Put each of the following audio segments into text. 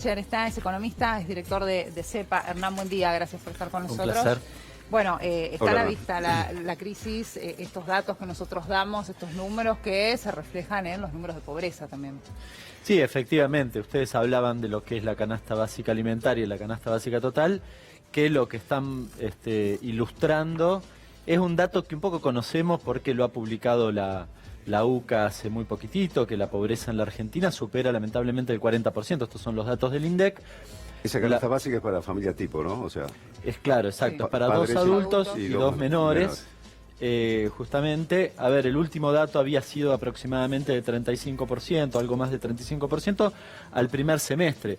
Kircher está, es economista, es director de CEPA. Hernán, buen día, gracias por estar con nosotros. Un placer. Bueno, está Hola, a la vista la crisis, estos datos que nosotros damos, estos números que se reflejan en los números de pobreza también. Sí, efectivamente, ustedes hablaban de lo que es la canasta básica alimentaria y la canasta básica total, que lo que están ilustrando es un dato que un poco conocemos porque lo ha publicado la UCA hace muy poquitito, que la pobreza en la Argentina supera lamentablemente el 40%, estos son los datos del INDEC. Esa canasta básica es para familia tipo, ¿no? O sea, Es claro, exacto, Sí. para Padres dos adultos y dos dos menores. Justamente, a ver, el último dato había sido aproximadamente de 35%, algo más de 35% al primer semestre.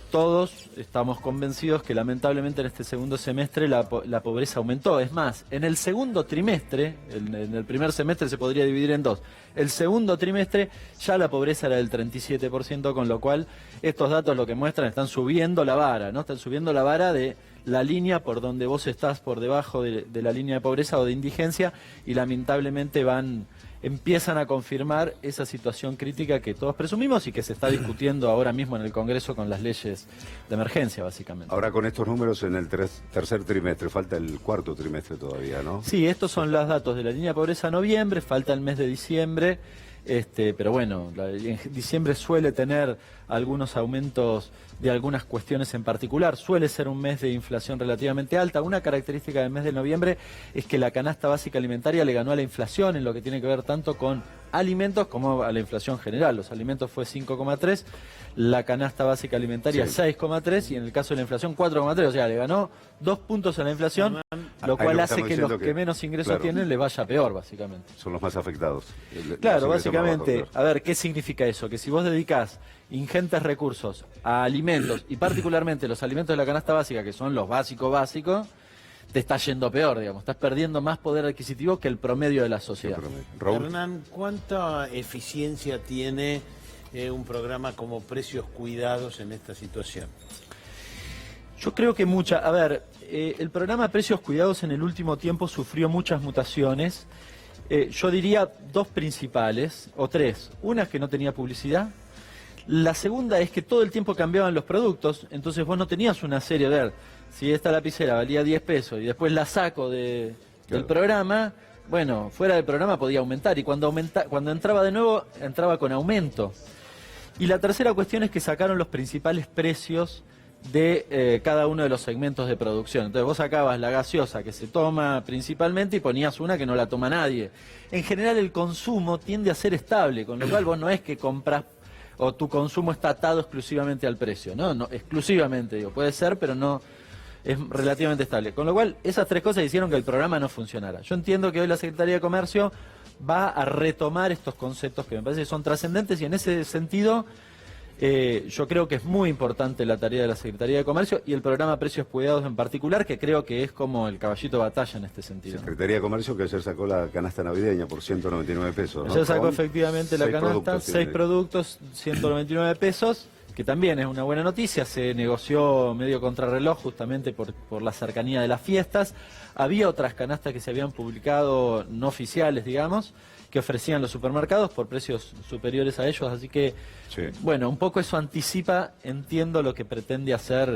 Todos estamos convencidos que lamentablemente en este segundo semestre la pobreza aumentó. Es más, en el segundo trimestre, en el primer semestre se podría dividir en dos. El segundo trimestre ya la pobreza era del 37%, con lo cual estos datos lo que muestran están subiendo la vara, ¿no? Están subiendo la vara de la línea por donde vos estás por debajo de la línea de pobreza o de indigencia y lamentablemente empiezan a confirmar esa situación crítica que todos presumimos y que se está discutiendo ahora mismo en el Congreso con las leyes de emergencia, básicamente. ahora con estos números en el tercer trimestre, falta el cuarto trimestre todavía, ¿no? Sí, estos son los datos de la línea de pobreza noviembre, falta el mes de diciembre, pero bueno, en diciembre suele tener algunos aumentos de algunas cuestiones en particular, suele ser un mes de inflación relativamente alta. Una característica del mes de noviembre es que la canasta básica alimentaria le ganó a la inflación en lo que tiene que ver tanto con alimentos como a la inflación general. Los alimentos fue 5,3, la canasta básica alimentaria Sí. 6,3 y en el caso de la inflación 4,3, o sea, le ganó 2 puntos a la inflación, lo Ahí cual lo hace estamos que los diciendo que que, menos ingresos claro, tienen le vaya peor, básicamente. son los más afectados. Claro, Los ingresos más básicamente, bajos, claro. a ver, ¿qué significa eso? Que si vos dedicás ingentes recursos a alimentos, y particularmente los alimentos de la canasta básica, que son los básicos, te está yendo peor, digamos. Estás perdiendo más poder adquisitivo que el promedio de la sociedad. Raúl, Hernán, ¿cuánta eficiencia tiene un programa como Precios Cuidados en esta situación? Yo creo que mucha. A ver, el programa Precios Cuidados en el último tiempo sufrió muchas mutaciones. Yo diría dos principales, o tres. Una es que no tenía publicidad. La segunda es que todo el tiempo cambiaban los productos, entonces vos no tenías una serie, a ver, si esta lapicera valía 10 pesos y después la saco del programa, bueno, fuera del programa podía aumentar y cuando entraba de nuevo, entraba con aumento. Y la tercera cuestión es que sacaron los principales precios de cada uno de los segmentos de producción. Entonces vos sacabas la gaseosa que se toma principalmente y ponías una que no la toma nadie. En general el consumo tiende a ser estable, con lo cual vos no es que compras o tu consumo está atado exclusivamente al precio, ¿no? No, exclusivamente, digo, puede ser, pero no es relativamente estable. Con lo cual, esas tres cosas hicieron que el programa no funcionara. Yo entiendo que hoy la Secretaría de Comercio va a retomar estos conceptos que me parece que son trascendentes y en ese sentido yo creo que es muy importante la tarea de la Secretaría de Comercio y el programa Precios Cuidados en particular, que creo que es como el caballito de batalla en este sentido. Secretaría de Comercio que ayer sacó la canasta navideña por 199 pesos, ¿no? Ayer sacó Con efectivamente la 6 canasta, productos 6 tiene. productos, 199 pesos, que también es una buena noticia. Se negoció medio contrarreloj justamente por la cercanía de las fiestas. Había otras canastas que se habían publicado, no oficiales, digamos, que ofrecían los supermercados por precios superiores a ellos, así que, Sí. bueno, un poco eso anticipa, entiendo lo que pretende hacer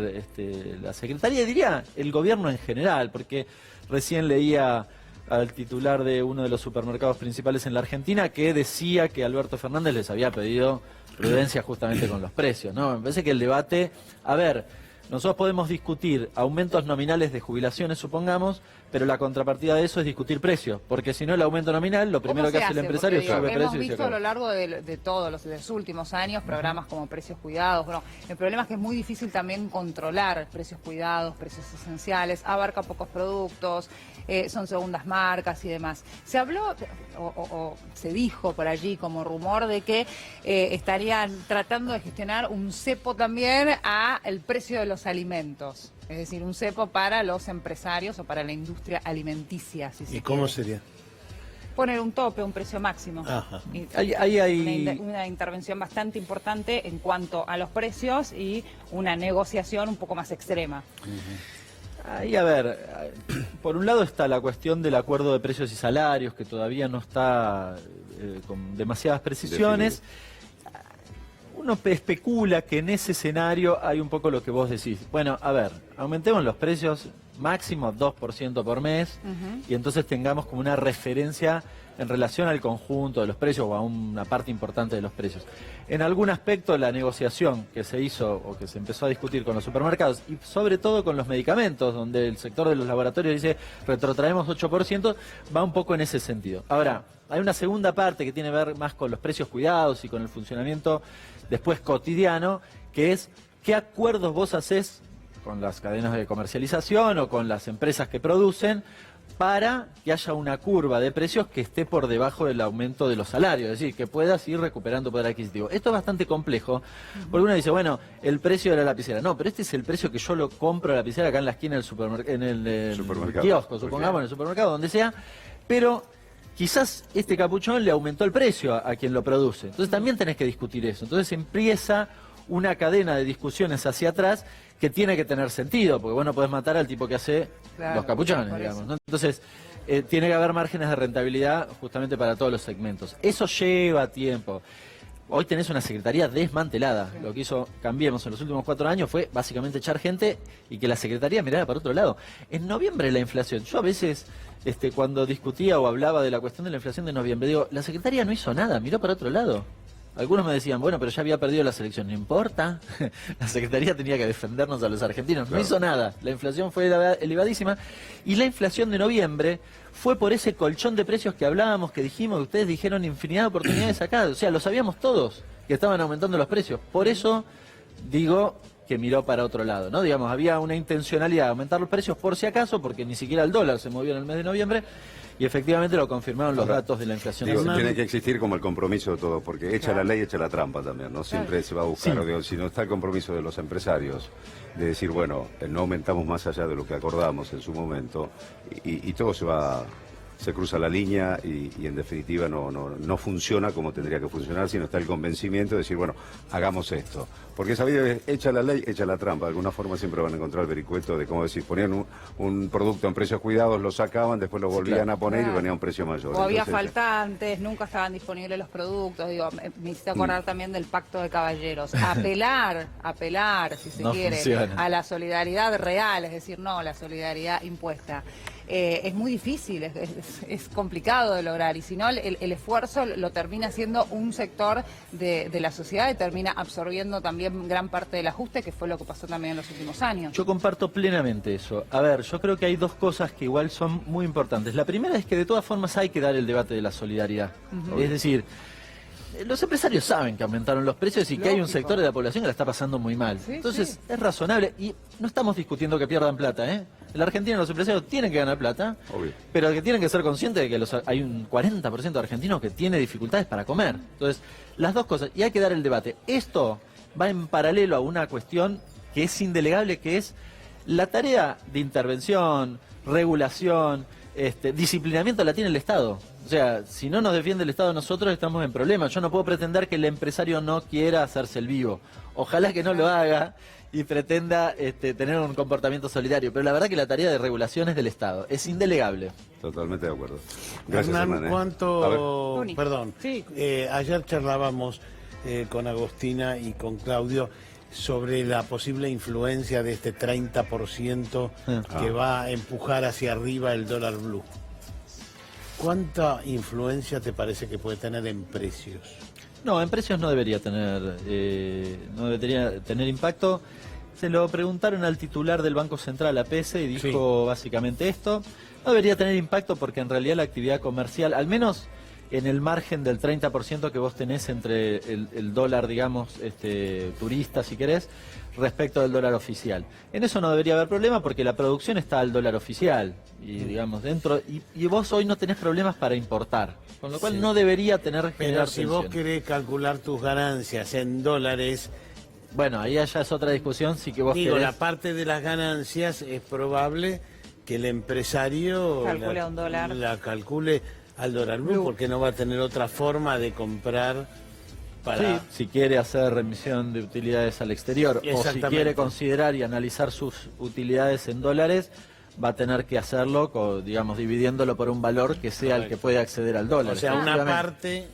la Secretaría, y diría el gobierno en general, porque recién leía al titular de uno de los supermercados principales en la Argentina que decía que Alberto Fernández les había pedido prudencia justamente con los precios, ¿no? Me parece que el debate, a ver, nosotros podemos discutir aumentos nominales de jubilaciones, supongamos, pero la contrapartida de eso es discutir precios, porque si no el aumento nominal, lo primero que hace el empresario es sube precios hemos y se visto a acaba. lo largo de todos los últimos años programas como Precios Cuidados. Bueno, el problema es que es muy difícil también controlar precios cuidados, precios esenciales, abarca pocos productos, son segundas marcas y demás. Se habló o se dijo por allí como rumor de que estarían tratando de gestionar un cepo también a el precio de los alimentos. Es decir, un cepo para los empresarios o para la industria alimenticia. Si se ¿Y cómo quiere. sería? Poner un tope, un precio máximo. Ajá. Y Hay- una intervención bastante importante en cuanto a los precios y una negociación un poco más extrema. Ahí, a ver, por un lado está la cuestión del acuerdo de precios y salarios, que todavía no está con demasiadas precisiones. uno especula que en ese escenario hay un poco lo que vos decís. Bueno, a ver, aumentemos los precios máximo 2% por mes y entonces tengamos como una referencia en relación al conjunto de los precios o a una parte importante de los precios. En algún aspecto la negociación que se hizo o que se empezó a discutir con los supermercados y sobre todo con los medicamentos, donde el sector de los laboratorios dice retrotraemos 8%, va un poco en ese sentido. Ahora, hay una segunda parte que tiene que ver más con los precios cuidados y con el funcionamiento después cotidiano, que es qué acuerdos vos hacés con las cadenas de comercialización o con las empresas que producen para que haya una curva de precios que esté por debajo del aumento de los salarios, es decir, que puedas ir recuperando poder adquisitivo. Esto es bastante complejo, porque uno dice, bueno, el precio de la lapicera. No, pero este es el precio que yo lo compro la lapicera acá en la esquina del en el supermercado, kiosco, supongamos, en el supermercado, donde sea, pero quizás este capuchón le aumentó el precio a quien lo produce. Entonces también tenés que discutir eso. Entonces empieza una cadena de discusiones hacia atrás que tiene que tener sentido, porque vos no podés matar al tipo que hace los capuchones, digamos, ¿no? Entonces, tiene que haber márgenes de rentabilidad justamente para todos los segmentos. Eso lleva tiempo. Hoy tenés una secretaría desmantelada. Sí. Lo que hizo Cambiemos en los últimos 4 años fue básicamente echar gente y que la secretaría mirara para otro lado. En noviembre la inflación, yo a veces cuando discutía o hablaba de la cuestión de la inflación de noviembre, digo, la secretaría no hizo nada, miró para otro lado. Algunos me decían, bueno, pero ya había perdido la selección, no importa, la Secretaría tenía que defendernos a los argentinos, no hizo nada, la inflación fue elevadísima y la inflación de noviembre fue por ese colchón de precios que hablábamos, que dijimos, que ustedes dijeron infinidad de oportunidades acá, o sea, lo sabíamos todos, que estaban aumentando los precios, por eso digo que miró para otro lado, ¿no? Digamos, había una intencionalidad de aumentar los precios por si acaso, porque ni siquiera el dólar se movió en el mes de noviembre, y efectivamente lo confirmaron los datos de la inflación. Digo, tiene que existir como el compromiso de todo, porque echa la ley, echa la trampa también, ¿no? Siempre se va a buscar, digo, si no está el compromiso de los empresarios, de decir, bueno, no aumentamos más allá de lo que acordamos en su momento, y todo se cruza la línea y en definitiva no funciona como tendría que funcionar, sino está el convencimiento de decir, bueno, hagamos esto. Porque sabido es, echa la ley, echa la trampa. De alguna forma siempre van a encontrar el vericueto de, como decir, ponían un producto en precios cuidados, lo sacaban, después lo volvían a poner y venía a un precio mayor. O había faltantes, nunca estaban disponibles los productos. Digo, me hiciste acordar también del pacto de caballeros. Apelar, si se quiere, a la solidaridad real, es decir, no la solidaridad impuesta. Es muy difícil, es complicado de lograr, y si no el esfuerzo lo termina haciendo un sector de la sociedad y termina absorbiendo también gran parte del ajuste, que fue lo que pasó también en los últimos años. Yo comparto plenamente eso. A ver, yo creo que hay dos cosas que igual son muy importantes. La primera es que de todas formas hay que dar el debate de la solidaridad. Es decir, los empresarios saben que aumentaron los precios y que hay un sector de la población que la está pasando muy mal. Entonces es razonable, y no estamos discutiendo que pierdan plata, ¿eh? En la Argentina los empresarios tienen que ganar plata, pero que tienen que ser conscientes de que hay un 40% de argentinos que tiene dificultades para comer. Entonces, las dos cosas, y hay que dar el debate. Esto va en paralelo a una cuestión que es indelegable, que es la tarea de intervención, regulación, disciplinamiento la tiene el Estado. O sea, si no nos defiende el Estado, nosotros estamos en problemas. Yo no puedo pretender que el empresario no quiera hacerse el vivo. Ojalá que no lo haga y pretenda tener un comportamiento solidario. Pero la verdad que la tarea de regulación es del Estado. Es indelegable. Totalmente de acuerdo. Gracias, Hernán, perdón. Sí. Ayer charlábamos con Agostina y con Claudio sobre la posible influencia de este 30% que va a empujar hacia arriba el dólar blue. ¿Cuánta influencia te parece que puede tener en precios? No, en precios no debería tener impacto. Se lo preguntaron al titular del Banco Central, APS, y dijo básicamente esto. No debería tener impacto porque en realidad la actividad comercial, al menos en el margen del 30% que vos tenés entre el dólar, digamos, turista, si querés, respecto del dólar oficial. En eso no debería haber problema porque la producción está al dólar oficial y, digamos, dentro, y vos hoy no tenés problemas para importar, con lo cual no debería generar Pero si tensión. vos querés calcular tus ganancias en dólares... Bueno, ahí ya es otra discusión, sí que vos Digo, querés... la parte de las ganancias es probable que el empresario la calcule al dólar blue, porque no va a tener otra forma de comprar para... si quiere hacer remisión de utilidades al exterior, o si quiere considerar y analizar sus utilidades en dólares, va a tener que hacerlo, digamos, dividiéndolo por un valor que sea el que puede acceder al dólar. O sea, una parte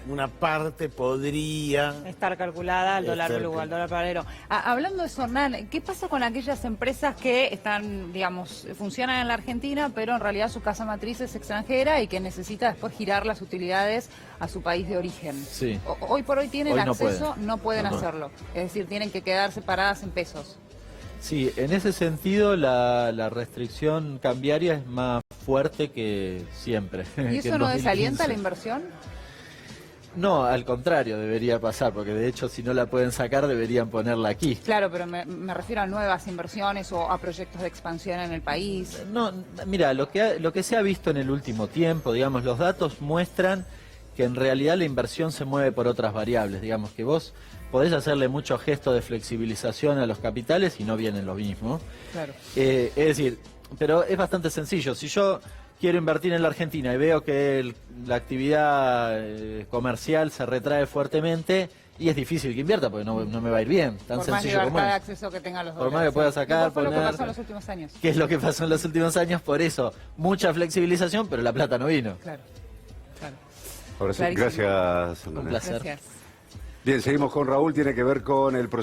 una parte podría estar calculada al dólar blue, al dólar paralelo. Hablando de eso, Hernán, ¿qué pasa con aquellas empresas que están, digamos, funcionan en la Argentina, pero en realidad su casa matriz es extranjera y que necesita después girar las utilidades a su país de origen? Sí. Hoy por hoy tienen Hoy no acceso, pueden. no pueden hacerlo. Es decir, tienen que quedar separadas en pesos. Sí, en ese sentido la restricción cambiaria es más fuerte que siempre. ¿Y eso no desalienta la inversión? No, al contrario, debería pasar, porque de hecho si no la pueden sacar deberían ponerla aquí. Claro, pero me refiero a nuevas inversiones o a proyectos de expansión en el país. No, mira, lo que se ha visto en el último tiempo, digamos, los datos muestran que en realidad la inversión se mueve por otras variables, digamos, que vos podés hacerle muchos gestos de flexibilización a los capitales y no vienen lo mismo. Claro. Es decir, pero es bastante sencillo. Si yo quiero invertir en la Argentina y veo que la actividad comercial se retrae fuertemente, y es difícil que invierta porque no me va a ir bien, tan por más sencillo como libertad de es. acceso que tenga los Por dólares. más que pueda sacar, fue lo que poner... pasó en los últimos años. ¿Qué es lo que pasó en los últimos años? Por eso, mucha flexibilización, pero la plata no vino. Claro, claro. Ahora sí, Clarísimo. gracias, Hernán. Un placer. Gracias. Bien, seguimos con Raúl, tiene que ver con el proceso.